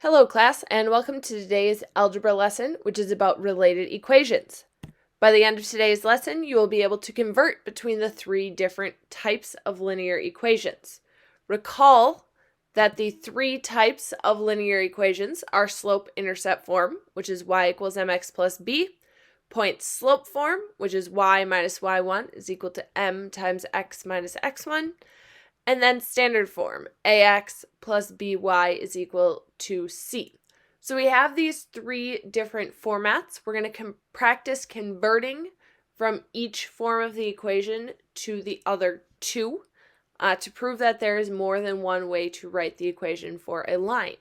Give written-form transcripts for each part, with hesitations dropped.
Hello class, and welcome to today's algebra lesson, which is about related equations. By the end of today's lesson, you will be able to convert between the three different types of linear equations. Recall that the three types of linear equations are slope-intercept form, which is y equals mx plus b, point-slope form, which is y minus y1 is equal to m times x minus x1, and then standard form, ax plus by is equal to c. So we have these three different formats. We're going to practice converting from each form of the equation to the other two to prove that there is more than one way to write the equation for a line.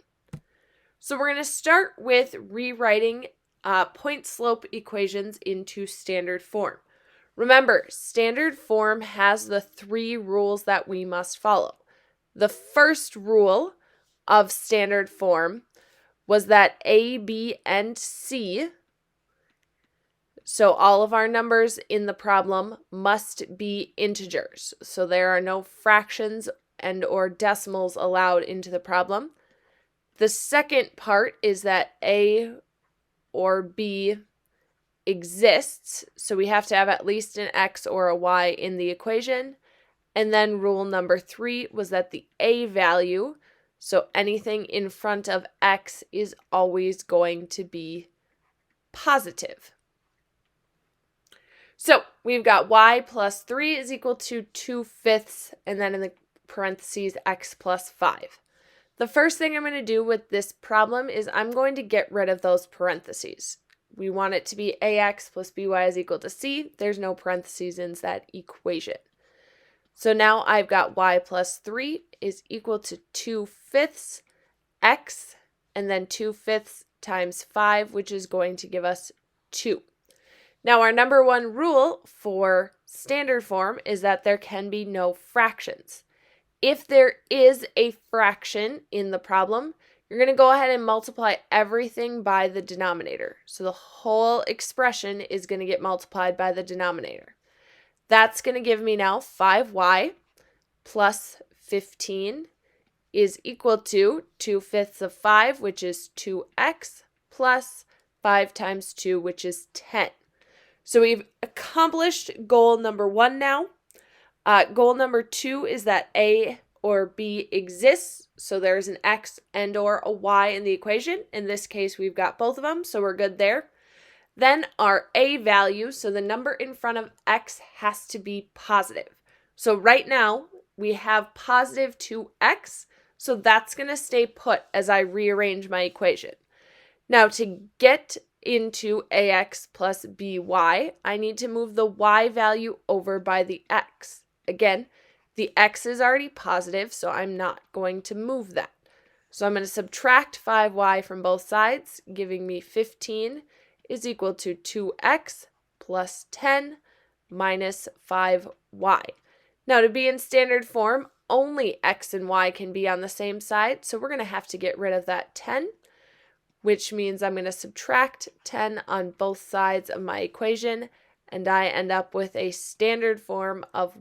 So we're going to start with rewriting point-slope equations into standard form. Remember, standard form has the three rules that we must follow. The first rule of standard form was that A, B, and C, so all of our numbers in the problem must be integers. So there are no fractions and or decimals allowed into the problem. The second part is that A or B exists, so we have to have at least an x or a y in the equation. And then rule number 3 was that the a value, so anything in front of x, is always going to be positive. So we've got y plus 3 is equal to 2/5, and then in the parentheses x plus 5. The first thing I'm going to do with this problem is I'm going to get rid of those parentheses. We want it to be ax plus by is equal to c. There's no parentheses in that equation. So now I've got y plus 3 is equal to 2/5 x, and then 2/5 times 5, which is going to give us 2. Now our number one rule for standard form is that there can be no fractions. If there is a fraction in the problem, you're going to go ahead and multiply everything by the denominator. So the whole expression is going to get multiplied by the denominator. That's going to give me now 5y plus 15 is equal to 2/5 of 5, which is 2x, plus 5 times 2, which is 10. So we've accomplished goal number 1 now. Goal number 2 is that a or b exists, so there's an x and or a y in the equation. In this case, we've got both of them, so we're good there. Then our a value, so the number in front of x, has to be positive. So right now, we have positive 2x, so that's going to stay put as I rearrange my equation. Now, to get into ax plus by, I need to move the y value over by the x. Again, the x is already positive, so I'm not going to move that. So I'm going to subtract 5y from both sides, giving me 15 is equal to 2x plus 10 minus 5y. Now, to be in standard form, only x and y can be on the same side, so we're going to have to get rid of that 10, which means I'm going to subtract 10 on both sides of my equation, and I end up with a standard form of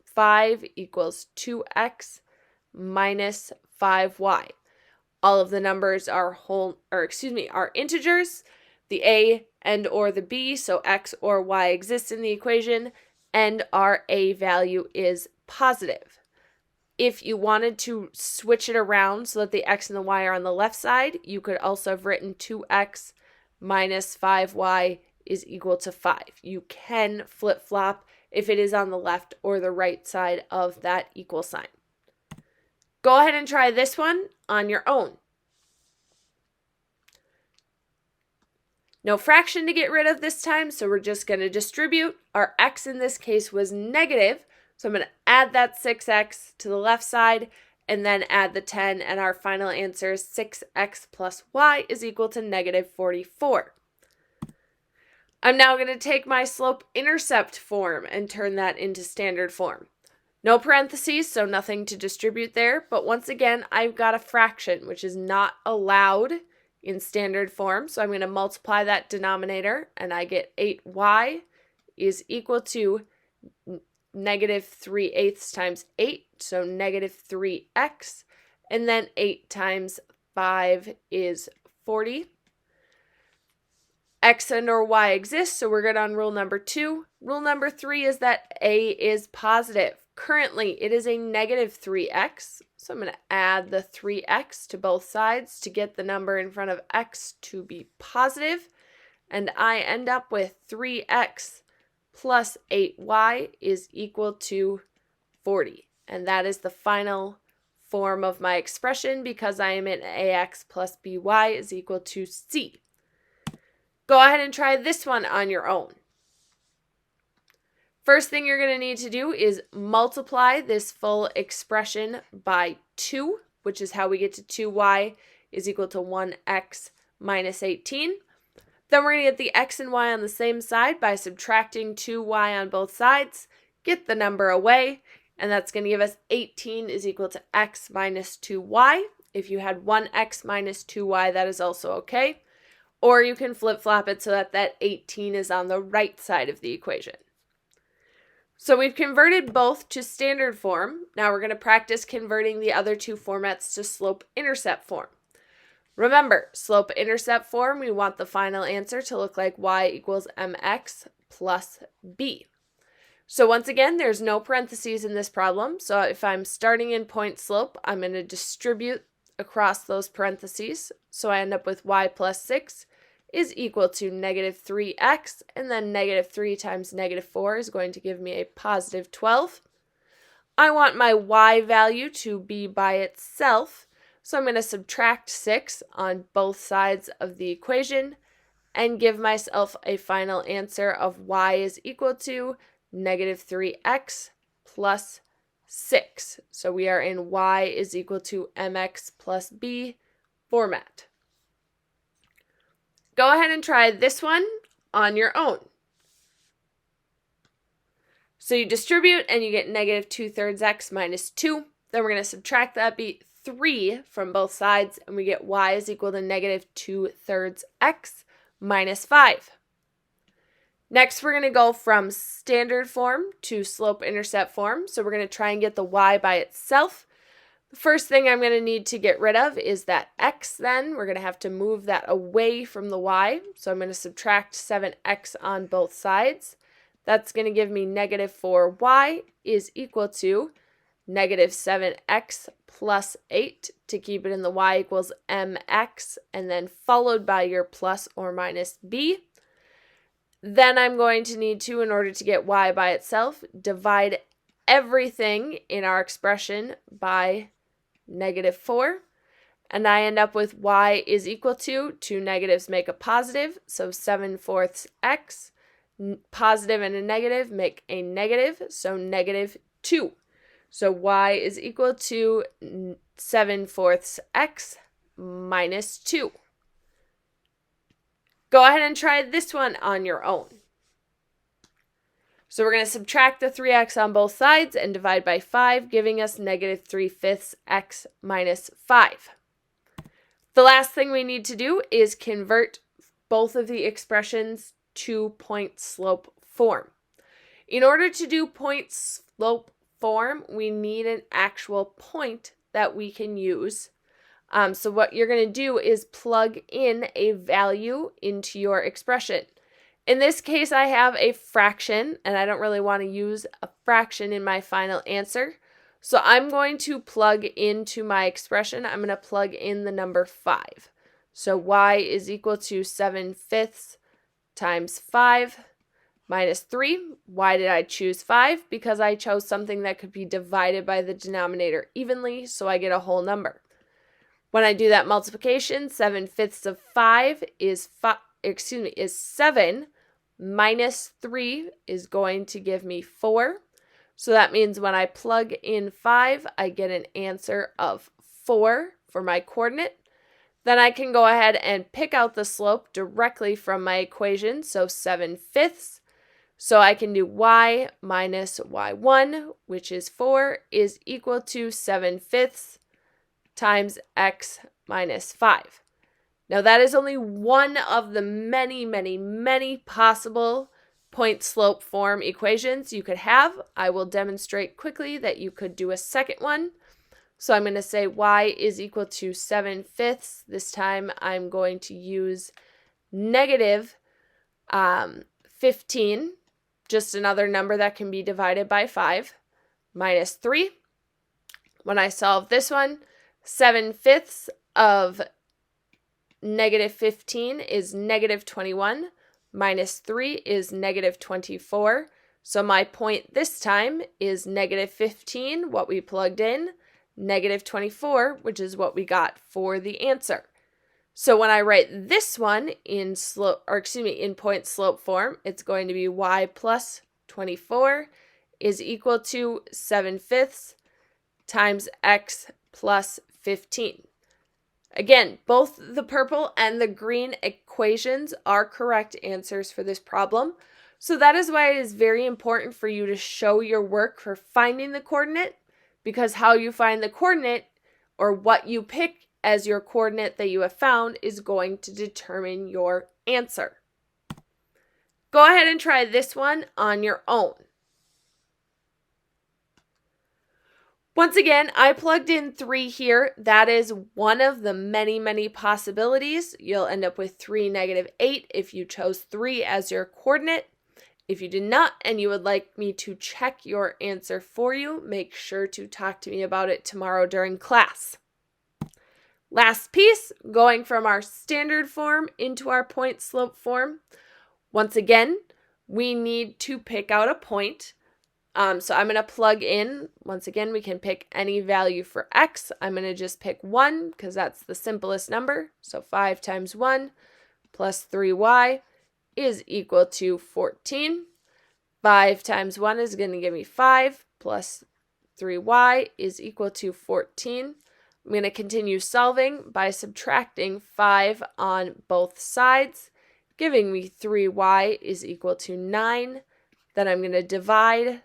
5 equals 2x minus 5y. All of the numbers are are integers. The a and or the b, so x or y exists in the equation, and our a value is positive. If you wanted to switch it around so that the x and the y are on the left side, you could also have written 2x minus 5y is equal to 5. You can flip-flop if it is on the left or the right side of that equal sign. Go ahead and try this one on your own. No fraction to get rid of this time, so we're just going to distribute. Our x in this case was negative, so I'm going to add that 6x to the left side and then add the 10, and our final answer is 6x plus y is equal to negative 44. I'm now going to take my slope-intercept form and turn that into standard form. No parentheses, so nothing to distribute there, but once again, I've got a fraction, which is not allowed in standard form, so I'm going to multiply that denominator, and I get 8y is equal to negative 3/8 times 8, so negative 3x, and then 8 times 5 is 40. X and or Y exists, so we're good on rule number 2. Rule number 3 is that A is positive. Currently, it is a negative 3x, so I'm going to add the 3x to both sides to get the number in front of x to be positive, and I end up with 3x plus 8y is equal to 40. And that is the final form of my expression because I am in ax plus by is equal to c. Go ahead and try this one on your own. First thing you're going to need to do is multiply this full expression by 2, which is how we get to 2y is equal to 1x minus 18. Then we're going to get the x and y on the same side by subtracting 2y on both sides, get the number away, and that's going to give us 18 is equal to x minus 2y. If you had 1x minus 2y, that is also okay. Or you can flip-flop it so that that 18 is on the right side of the equation. So we've converted both to standard form. Now we're going to practice converting the other two formats to slope-intercept form. Remember, slope-intercept form, we want the final answer to look like y equals mx plus b. So once again, there's no parentheses in this problem. So if I'm starting in point slope, I'm going to distribute across those parentheses. So I end up with y plus 6 is equal to negative 3x, and then negative 3 times negative 4 is going to give me a positive 12. I want my y value to be by itself, so I'm going to subtract 6 on both sides of the equation and give myself a final answer of y is equal to negative 3x plus 6. So we are in y is equal to mx plus b format. Go ahead and try this one on your own. So you distribute and you get negative 2/3 x minus 2. Then we're going to subtract that, be 3 from both sides, and we get y is equal to negative 2/3 x minus 5. Next, we're going to go from standard form to slope-intercept form. So we're going to try and get the y by itself. The first thing I'm going to need to get rid of is that x then. We're going to have to move that away from the y. So I'm going to subtract 7x on both sides. That's going to give me negative 4y is equal to negative 7x plus 8 to keep it in the y equals mx, and then followed by your plus or minus b. Then I'm going to need to, in order to get y by itself, divide everything in our expression by negative 4. And I end up with y is equal to, two negatives make a positive, so 7/4 x. Positive and a negative make a negative, so negative 2. So y is equal to 7/4 x minus 2. Go ahead and try this one on your own. So we're going to subtract the 3x on both sides and divide by 5, giving us negative 3/5 x minus 5. The last thing we need to do is convert both of the expressions to point slope form. In order to do point slope form, we need an actual point that we can use. So what you're going to do is plug in a value into your expression. In this case, I have a fraction, and I don't really want to use a fraction in my final answer. So I'm going to plug into my expression, I'm going to plug in the number 5. So y is equal to 7/5 times 5 minus 3. Why did I choose 5? Because I chose something that could be divided by the denominator evenly, so I get a whole number. When I do that multiplication, 7/5 of 5 is 7 minus 3 is going to give me 4. So that means when I plug in 5, I get an answer of 4 for my coordinate. Then I can go ahead and pick out the slope directly from my equation, so 7/5. So I can do y minus y1, which is 4, is equal to 7/5 times x minus 5. Now that is only one of the many, many, many possible point slope form equations you could have. I will demonstrate quickly that you could do a second one. So I'm going to say y is equal to 7/5. This time I'm going to use negative 15, just another number that can be divided by 5, minus 3. When I solve this one, 7/5 of negative 15 is negative 21, minus 3 is negative 24. So my point this time is negative 15, what we plugged in, negative 24, which is what we got for the answer. So when I write this one in in point slope form, it's going to be y plus 24 is equal to 7/5 times x plus 15. Again, both the purple and the green equations are correct answers for this problem. So that is why it is very important for you to show your work for finding the coordinate, because how you find the coordinate or what you pick as your coordinate that you have found is going to determine your answer. Go ahead and try this one on your own. Once again, I plugged in 3 here. That is one of the many possibilities. You'll end up with 3, negative 8 if you chose 3 as your coordinate. If you did not and you would like me to check your answer for you, make sure to talk to me about it tomorrow during class. Last piece, going from our standard form into our point slope form. Once again, we need to pick out a point. So I'm going to plug in, once again, we can pick any value for x. I'm going to just pick 1 because that's the simplest number. So 5 times 1 plus 3y is equal to 14. 5 times 1 is going to give me 5 plus 3y is equal to 14. I'm going to continue solving by subtracting 5 on both sides, giving me 3y is equal to 9. Then I'm going to divide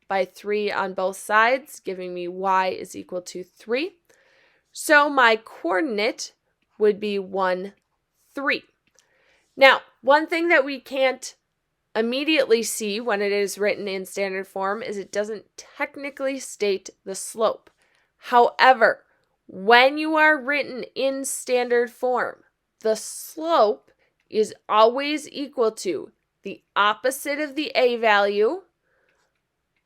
by 3 on both sides, giving me y is equal to 3. So my coordinate would be 1, 3. Now, one thing that we can't immediately see when it is written in standard form is it doesn't technically state the slope. However, when you are written in standard form, the slope is always equal to the opposite of the a value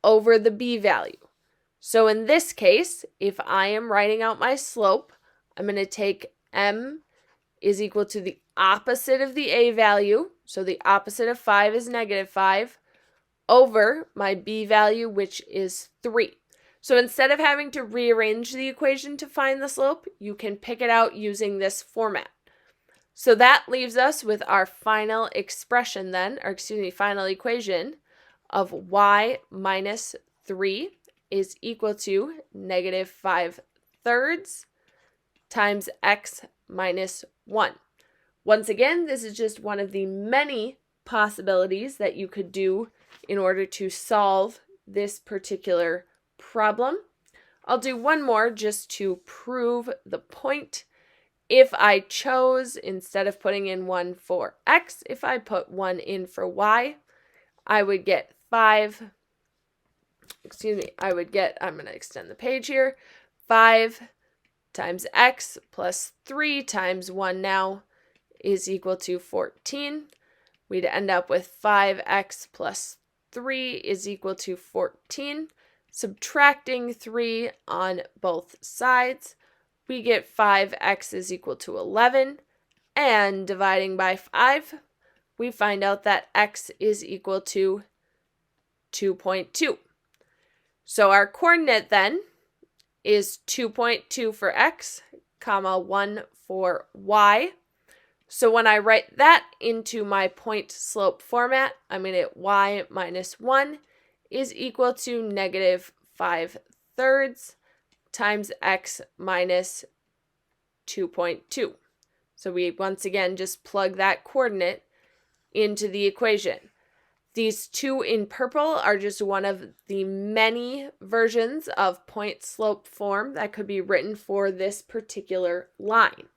over the b value. So in this case, if I am writing out my slope, I'm going to take m is equal to the opposite of the a value, so the opposite of 5 is negative 5, over my b value, which is 3. So instead of having to rearrange the equation to find the slope, you can pick it out using this format. So that leaves us with our final expression then, final equation of y minus 3 is equal to negative 5/3 times x minus 1. Once again, this is just one of the many possibilities that you could do in order to solve this particular problem. I'll do one more just to prove the point. If I chose, instead of putting in 1 for x, if I put 1 in for y, I would get I'm going to extend the page here, 5 times x plus 3 times 1 now is equal to 14. We'd end up with 5x plus 3 is equal to 14. Subtracting 3 on both sides, we get 5x is equal to 11. And dividing by 5, we find out that x is equal to 2.2. So our coordinate then is 2.2 for x, comma 1 for y. So when I write that into my point slope format, I'm going to get y minus 1 is equal to negative 5/3 times x minus 2.2. So we once again just plug that coordinate into the equation. These two in purple are just one of the many versions of point slope form that could be written for this particular line.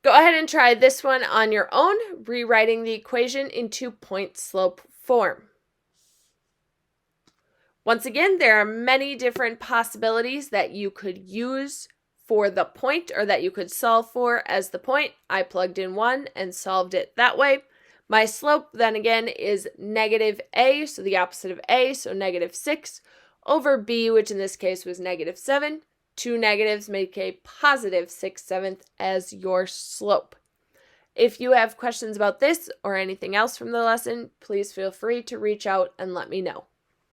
Go ahead and try this one on your own, rewriting the equation into point slope form. Once again, there are many different possibilities that you could use for the point, or that you could solve for as the point. I plugged in 1 and solved it that way. My slope then again is negative a, so the opposite of a, so negative 6, over b, which in this case was negative 7. Two negatives make a positive 6/7 as your slope. If you have questions about this or anything else from the lesson, please feel free to reach out and let me know.